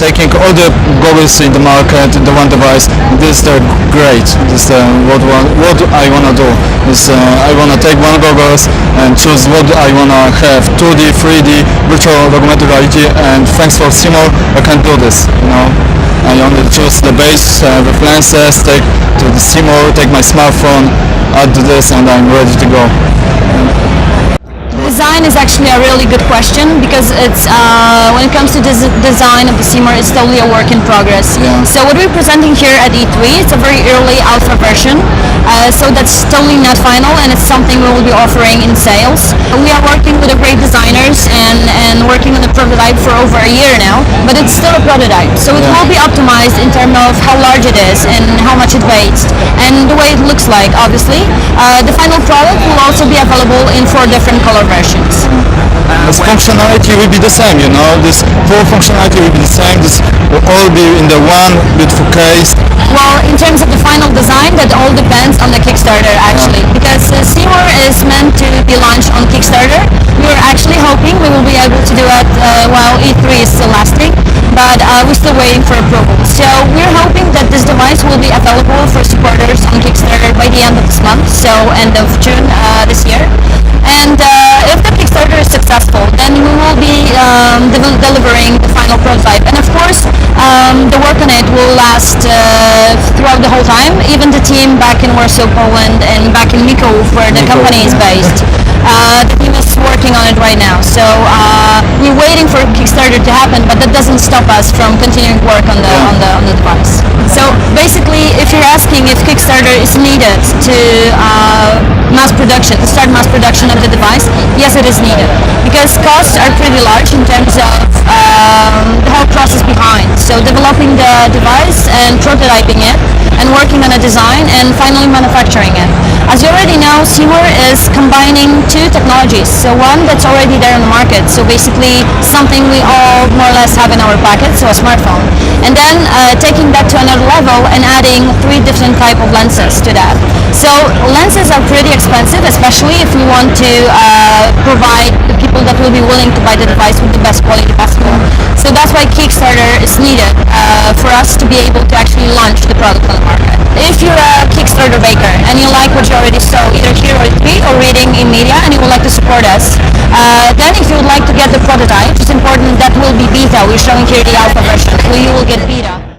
taking all the goggles in the market in the one device. This is great. This is what I wanna do. I wanna take one goggles and choose what I wanna have: 2D, 3D, virtual augmented reality. And thanks for Cmoar, I can do this. I only choose the base with lenses, take to the Cmoar, take my smartphone, add this, and I'm ready to go. Design is actually a really good question, because it's when it comes to design of the Cmoar, it's totally a work in progress. Yeah. So what we're presenting here at E3, it's a very early alpha version, so that's totally not final, and it's something we will be offering in sales. We are working with great designers and working on the prototype for over a year now, but it's still a prototype, so it will be optimized in terms of how large it is and how much it weighs and the way it looks like. Obviously, the final product will also be available in 4 different color versions. This functionality will be the same, this whole functionality will be the same. This will all be in the one beautiful case. Well, in terms of the final design, that all depends on the Kickstarter actually, because Cmoar is meant to be launched on Kickstarter. We are actually hoping we will be able to do it while E3 is still lasting, but we're still waiting for approval. So we're hoping that this device will be available for supporters on Kickstarter by the end of this month, so end of June this year. And if the Kickstarter is successful, then we will be delivering the final prototype. And of course, the work on it will last throughout the whole time. Even the team back in Warsaw, Poland, and back in Mikołów, where the company is based, the team is working on it right now. So we're waiting for Kickstarter to happen, but that doesn't stop us from continuing work on the device. So basically, if you're asking if Kickstarter is needed to start mass production of the device, yes, it is needed, because costs are pretty large in terms of the whole process behind. So developing the device and prototyping it and working on a design and finally manufacturing it. As you already know, Cmoar is combining 2 technologies. So one that's already there on the market, so basically something we all more or less have in our pocket, so a smartphone. And then taking that to another level and adding 3 different type of lenses to that. So lenses are pretty expensive, especially if we want to provide the people that will be willing to buy the device with the best quality possible. So that's why Kickstarter is needed for us to be able to actually launch the product on the market. If you're a Kickstarter baker and you like what you already saw, either here or E3 or reading in media, and you would like to support us, then if you would like to get the prototype, it's important that will be beta. We're showing here the alpha version, so you will get beta.